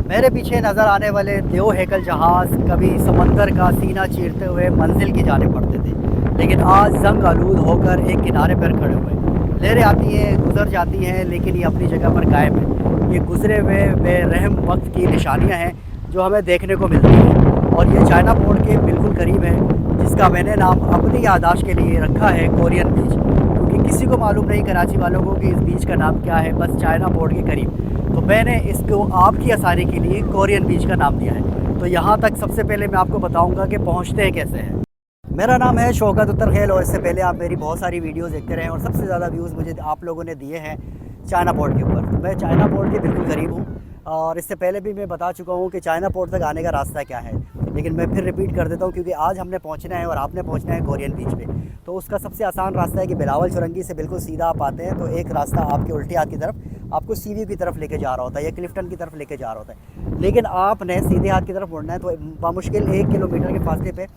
मेरे पीछे नज़र आने वाले देव हैकल जहाज़ कभी समंदर का सीना चीरते हुए मंजिल की जाने पड़ते थे, लेकिन आज जंग आलूद होकर एक किनारे पर खड़े हुए। लहरें आती हैं, गुजर जाती हैं, लेकिन ये अपनी जगह पर कायम है। ये गुजरे हुए बेरहम वक्त की निशानियां हैं जो हमें देखने को मिलती हैं। और ये चाइना पोर्ट के बिल्कुल करीब है, जिसका मैंने नाम अपनी याददाश्त के लिए रखा है कोरियन बीच, क्योंकि किसी को मालूम नहीं कराची वालों को कि इस बीच का नाम क्या है, बस चाइना पोर्ट के करीब। तो मैंने इसको आपकी आसानी के लिए कोरियन बीच का नाम दिया है। तो यहाँ तक सबसे पहले मैं आपको बताऊँगा कि पहुँचते हैं कैसे हैं। मेरा नाम है शौकत उत्तरखेल, और इससे पहले आप मेरी बहुत सारी वीडियोस देखते रहे हैं और सबसे ज़्यादा व्यूज़ मुझे आप लोगों ने दिए हैं चाइना पोर्ट के ऊपर। तो मैं चाइना पोर्ट के बिल्कुल करीब हूँ, और इससे पहले भी मैं बता चुका हूँ कि चाइना पोर्ट तक आने का रास्ता क्या है, लेकिन मैं फिर रिपीट कर देता हूँ क्योंकि आज हमने पहुँचना है और आपने पहुँचना है कोरियन बीच पे। तो उसका सबसे आसान रास्ता है कि बिलावल चुरंगी से बिल्कुल सीधा आप आते हैं तो एक रास्ता आपके उल्टे हाथ की तरफ आपको सी व्यू की तरफ लेके जा रहा होता है या क्लिफ्टन की तरफ लेके जा रहा होता है, लेकिन आपने सीधे हाथ की तरफ मुड़ना है। तो बामुश्किल 1 किलोमीटर के फासले पे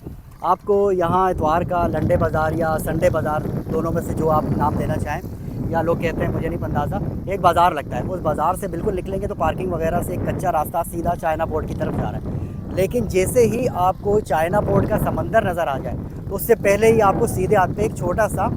आपको यहाँ इतवार का लंडे बाज़ार या संडे बाज़ार, दोनों में से जो आप नाम देना चाहें, या लोग कहते हैं मुझे नहीं अंदाज़ा, एक बाज़ार लगता है। उस बाज़ार से बिल्कुल निकलेंगे तो पार्किंग वगैरह से एक कच्चा रास्ता सीधा चाइना पोर्ट की तरफ जा रहा है। लेकिन जैसे ही आपको चाइना पोर्ट का समंदर नज़र आ जाए तो उससे पहले ही आपको सीधे हाथ पे एक छोटा सा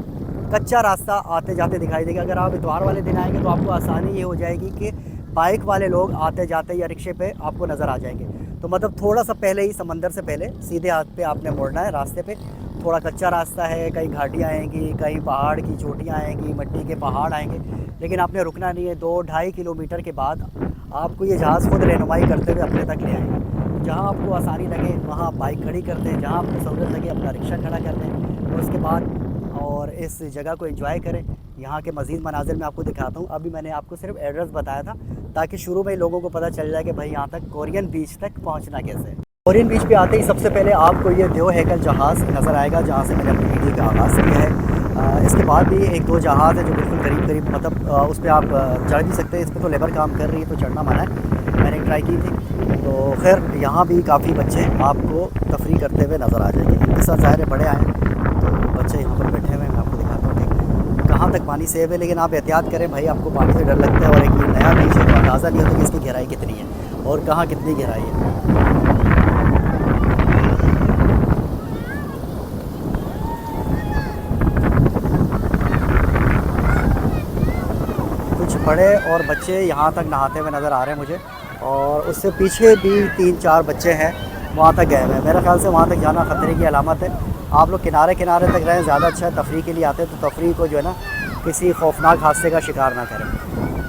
कच्चा रास्ता आते जाते दिखाई देगा। अगर आप इतवार वाले दिन आएंगे तो आपको आसानी ये हो जाएगी कि बाइक वाले लोग आते जाते या रिक्शे पे आपको नज़र आ जाएंगे। तो मतलब थोड़ा सा पहले ही, समंदर से पहले सीधे हाथ पे आपने मुड़ना है। रास्ते पे थोड़ा कच्चा रास्ता है, कहीं घाटियाँ आएंगी, कहीं पहाड़ की चोटियाँ आएंगी, मिट्टी के पहाड़ आएंगे, लेकिन आपने रुकना नहीं है। 2-2.5 किलोमीटर के बाद आपको ये जहाज़ खुद रहनुमाई करते हुए अपने तक ले आएंगे। जहाँ आपको आसानी लगे वहाँ आप बाइक खड़ी कर दें, जहाँ आपको सहूलत लगे अपना रिक्शा खड़ा कर दें, और उसके बाद और इस जगह को एंजॉय करें। यहाँ के मज़ीद मनाज़िर मैं आपको दिखाता हूँ। अभी मैंने आपको सिर्फ एड्रेस बताया था ताकि शुरू में ही लोगों को पता चल जाए कि भाई यहाँ तक कोरियन बीच तक पहुँचना कैसे है। कोरियन बीच पे आते ही सबसे पहले आपको ये देव हैकल जहाज़ नज़र आएगा, जहाँ से मैंने अपनी वीडियो का आगाज़ किया है। इसके बाद भी 1-2 जहाज़ है जो बिल्कुल करीब करीब, मतलब उस पर आप चढ़ भी सकते हैं। इस पर तो लेबर काम कर रही है तो चढ़ना मना है, मैंने ट्राई की थी। तो खैर यहाँ भी काफ़ी बच्चे आपको तफरी करते हुए नज़र आ जाएंगे। इनके साथ ज़ाहिर बड़े आए, तो बच्चे यहाँ पर बैठे हुए हैं। मैं आपको दिखाता हूँ कि कहाँ तक पानी सेफ है, लेकिन आप एहतियात करें भाई, आपको पानी से डर लगता है और एक ये नया बीच है तो अंदाज़ा नहीं होता कि इसकी गहराई कितनी है और कहाँ कितनी गहराई है। कुछ बड़े और बच्चे यहाँ तक नहाते हुए नज़र आ रहे हैं मुझे, और उससे पीछे भी 3-4 बच्चे हैं वहाँ तक गए हुए हैं। मेरे ख्याल से वहाँ तक जाना ख़तरे की अलामत है। आप लोग किनारे किनारे तक रहें, ज़्यादा अच्छा है। तफरी के लिए आते हैं तो तफरी को जो है ना किसी खौफनाक हादसे का शिकार ना करें।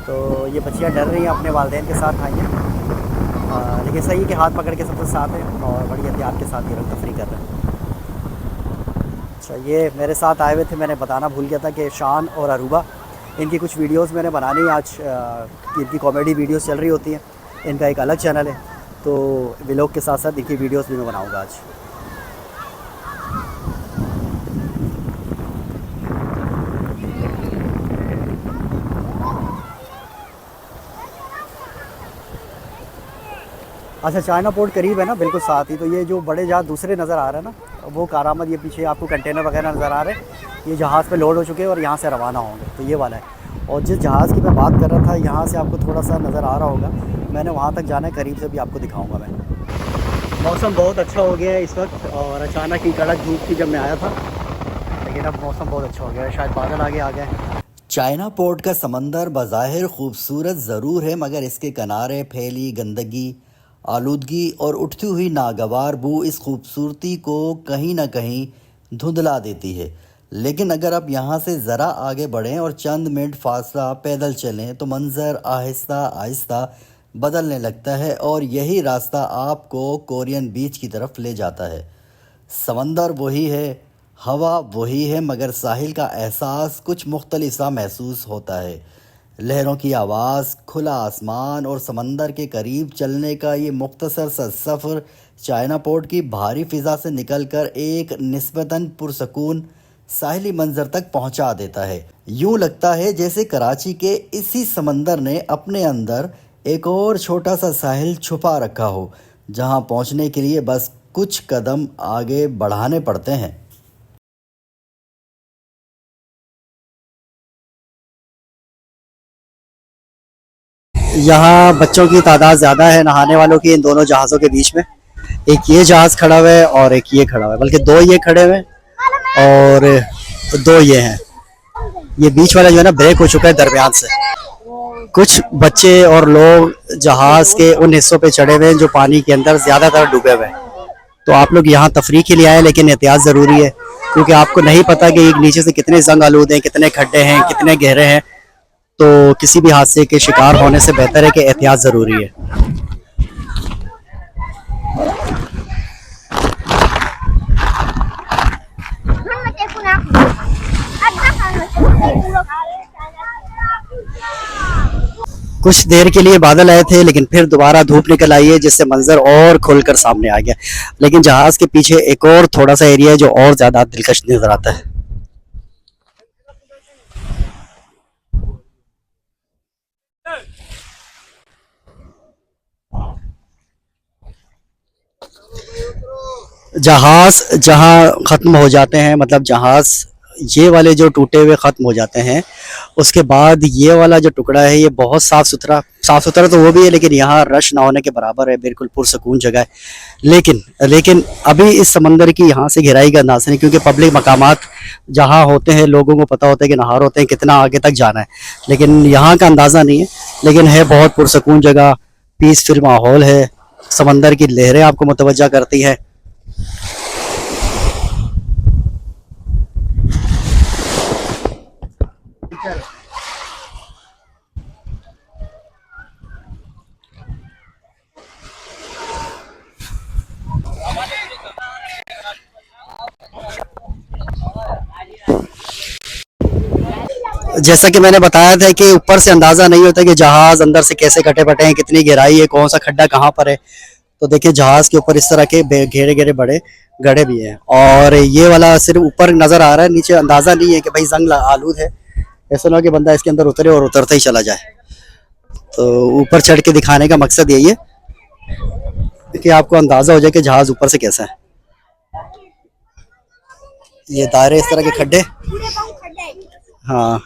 तो ये बच्चियाँ डर रही हैं, अपने वालिदैन के साथ आई हैं, लेकिन सही कि हाथ पकड़ के सबसे साथ हैं और बड़ी एहतियात के साथ ये लोग तफरी कर रहे हैं। अच्छा, ये मेरे साथ आए हुए थे, मैंने बताना भूल गया था कि शान और अरूबा, इनकी कुछ वीडियोस मैंने बनानी आज। इनकी कॉमेडी वीडियोस चल रही होती हैं, इनका एक अलग चैनल है, तो व्लॉग के साथ साथ इनकी वीडियोस भी मैं बनाऊंगा आज। अच्छा, चाइना पोर्ट करीब है ना, बिल्कुल साथ ही। तो ये जो बड़े जहाज़ दूसरे नज़र आ रहे हैं ना, वो कारामद, ये पीछे आपको कंटेनर वगैरह नज़र आ रहे हैं, ये जहाज़ पे लोड हो चुके हैं और यहाँ से रवाना होंगे। तो ये वाला है। और जिस जहाज़ की मैं बात कर रहा था, यहाँ से आपको थोड़ा सा नज़र आ रहा होगा, मैंने वहाँ तक जाना है, करीब से भी आपको दिखाऊँगा मैं। मौसम बहुत अच्छा हो गया है इस वक्त, और अचानक ही कड़क धूप थी जब मैं आया था, लेकिन अब मौसम बहुत अच्छा हो गया है, शायद बादल आगे आ गए हैं। चाइना पोर्ट का समंदर बज़ाहिर खूबसूरत ज़रूर है, मगर इसके किनारे फैली गंदगी, आलूदगी और उठती हुई नागवार बू इस खूबसूरती को कहीं ना कहीं धुंधला देती है। लेकिन अगर आप यहाँ से ज़रा आगे बढ़ें और चंद मिनट फासला पैदल चलें तो मंज़र आहिस्ता आहिस्ता बदलने लगता है, और यही रास्ता आपको कोरियन बीच की तरफ ले जाता है। समंदर वही है, हवा वही है, मगर साहिल का एहसास कुछ मुख्तलिफ सा महसूस होता है। लहरों की आवाज़, खुला आसमान और समंदर के करीब चलने का ये मुख्तसर सा सफ़र चाइना पोर्ट की भारी फ़िज़ा से निकलकर एक निस्बतन पुरसकून साहिली मंजर तक पहुंचा देता है। यूं लगता है जैसे कराची के इसी समंदर ने अपने अंदर एक और छोटा सा साहिल छुपा रखा हो, जहां पहुंचने के लिए बस कुछ कदम आगे बढ़ाने पड़ते हैं। यहाँ बच्चों की तादाद ज़्यादा है नहाने वालों की इन दोनों जहाज़ों के बीच में। एक ये जहाज़ खड़ा हुआ है और एक ये खड़ा हुआ है, बल्कि दो ये खड़े हुए हैं और दो ये हैं। ये बीच वाला जो है ना ब्रेक हो चुका है दरमियान से। कुछ बच्चे और लोग जहाज़ के उन हिस्सों पे चढ़े हुए हैं जो पानी के अंदर ज़्यादातर डूबे हुए हैं। तो आप लोग यहाँ तफरीह के लिए आए, लेकिन एहतियात ज़रूरी है क्योंकि आपको नहीं पता कि एक नीचे से कितने जंग आलूद हैं, कितने खड्डे हैं, कितने गहरे हैं। तो किसी भी हादसे के शिकार होने से बेहतर है कि एहतियात ज़रूरी है। कुछ देर के लिए बादल आए थे लेकिन फिर दोबारा धूप निकल आई है जिससे मंजर और खुलकर सामने आ गया। लेकिन जहाज के पीछे एक और थोड़ा सा एरिया है जो और ज्यादा दिलकश नजर आता है। जहाज जहां खत्म हो जाते हैं, मतलब जहाज ये वाले जो टूटे हुए खत्म हो जाते हैं, उसके बाद ये वाला जो टुकड़ा है ये बहुत साफ सुथरा तो वो भी है लेकिन यहाँ रश ना होने के बराबर है, बिल्कुल पुरसकून जगह है। लेकिन लेकिन अभी इस समंदर की यहाँ से गहराई का अंदाजा नहीं क्योंकि पब्लिक मकामात जहाँ होते हैं लोगों को पता होता है कि नहार होते हैं कितना आगे तक जाना है, लेकिन यहाँ का अंदाज़ा नहीं है। लेकिन है बहुत पुरसकून जगह, पीसफुल माहौल है, समंदर की लहरें आपको मुतवज्जा करती हैं। जैसा कि मैंने बताया था कि ऊपर से अंदाज़ा नहीं होता कि जहाज़ अंदर से कैसे कटे पटे हैं, कितनी गहराई है, कौन सा खड्डा कहाँ पर है। तो देखिए जहाज़ के ऊपर इस तरह के घेरे घेरे बड़े गड्ढे भी हैं और ये वाला सिर्फ ऊपर नज़र आ रहा है, नीचे अंदाज़ा नहीं है कि भाई जंग आलूद है। ऐसा ना हो कि बंदा इसके अंदर उतरे और उतरते ही चला जाए। तो ऊपर चढ़ के दिखाने का मकसद यही है कि आपको अंदाज़ा हो जाए कि जहाज़ ऊपर से कैसा है। ये दायरे इस तरह के खड्डे, हाँ,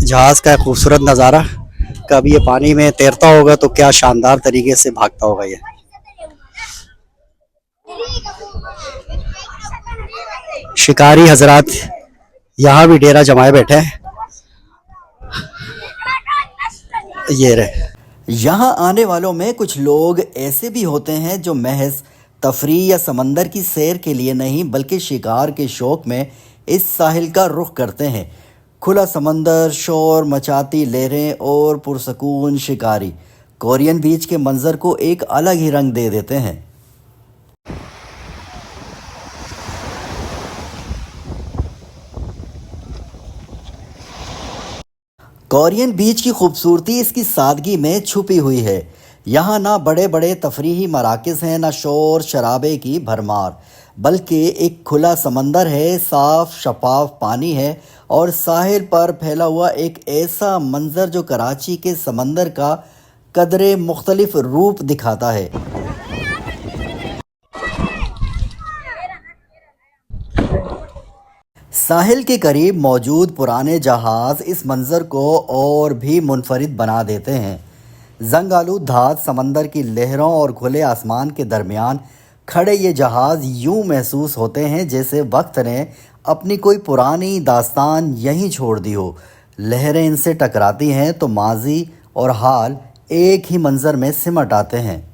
जहाज का खूबसूरत नज़ारा। कभी ये पानी में तैरता होगा तो क्या शानदार तरीके से भागता होगा ये। शिकारी हजरात यहाँ भी डेरा जमाए बैठे हैं। ये रहे। यहाँ आने वालों में कुछ लोग ऐसे भी होते हैं जो महज तफरीह या समंदर की सैर के लिए नहीं बल्कि शिकार के शौक में इस साहिल का रुख करते हैं। खुला समंदर, शोर मचाती लहरें और पुरसकून शिकारी कोरियन बीच के मंजर को एक अलग ही रंग दे देते हैं। कोरियन बीच की खूबसूरती इसकी सादगी में छुपी हुई है। यहाँ ना बड़े बड़े तफरीही मराकज़ हैं, ना शोर शराबे की भरमार, बल्कि एक खुला समंदर है, साफ शफाफ पानी है और साहिल पर फैला हुआ एक ऐसा मंजर जो कराची के समंदर का कदरे मुख्तलिफ रूप दिखाता है। साहिल के करीब मौजूद पुराने जहाज़ इस मंज़र को और भी मुनफरिद बना देते हैं। जंग-आलूद धात समंदर की लहरों और खुले आसमान के दरमियान खड़े ये जहाज़ यूं महसूस होते हैं जैसे वक्त ने अपनी कोई पुरानी दास्तान यहीं छोड़ दी हो। लहरें इनसे टकराती हैं तो माजी और हाल एक ही मंज़र में सिमट आते हैं।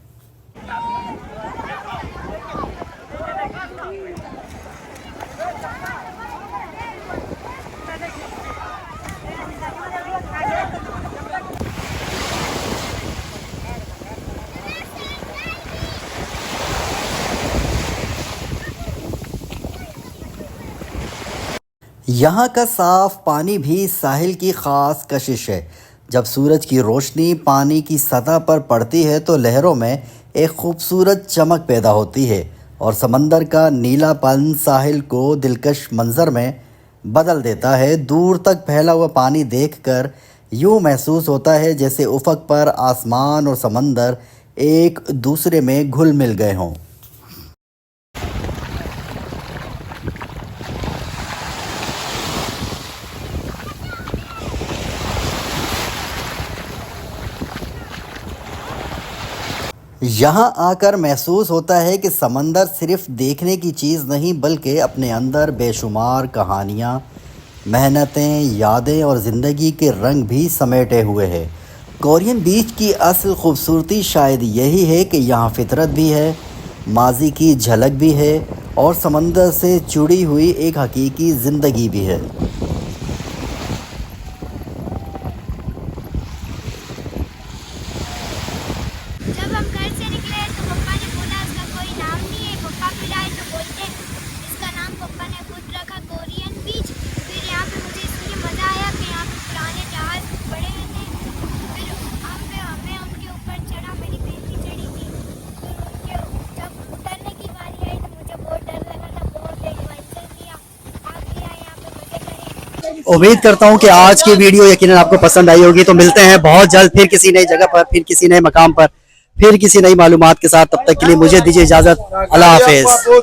यहाँ का साफ पानी भी साहिल की ख़ास कशिश है। जब सूरज की रोशनी पानी की सतह पर पड़ती है तो लहरों में एक खूबसूरत चमक पैदा होती है और समंदर का नीलापन साहिल को दिलकश मंजर में बदल देता है। दूर तक फैला हुआ पानी देखकर यूँ महसूस होता है जैसे उफ़क़ पर आसमान और समंदर एक दूसरे में घुल मिल गए हों। यहाँ आकर महसूस होता है कि समंदर सिर्फ देखने की चीज़ नहीं बल्कि अपने अंदर बेशुमार कहानियाँ, मेहनतें, यादें और ज़िंदगी के रंग भी समेटे हुए है। कोरियन बीच की असल खूबसूरती शायद यही है कि यहाँ फितरत भी है, माजी की झलक भी है और समंदर से जुड़ी हुई एक हकीकी ज़िंदगी भी है। जब हम घर से निकले तो पप्पा ने बोला इसका कोई नाम नहीं है। पप्पा फिर आए तो बोलते इसका नाम पप्पा ने खुद रखा कोरियन बीच। फिर यहाँ पे मुझे इसलिए मज़ा आया कि यहाँ पे पुराने जहाज पड़े हुए थे। फिर हमें उनके ऊपर चढ़ा, मेरी बहन भी चढ़ी थी। फिर उनके जब उतरने की बारी आई तो मुझे बहुत डर लगा था। बहुत एडवेंचर किया, आप भी आए यहाँ पे मज़े करें। उम्मीद करता हूँ कि आज की वीडियो यकीनन आपको पसंद आई होगी। तो मिलते हैं बहुत जल्द फिर किसी नई जगह पर, फिर किसी नए मकाम पर, फिर किसी नई मालूमात के साथ। तब तक के लिए मुझे दीजिए इजाज़त। अल्लाह हाफिज़।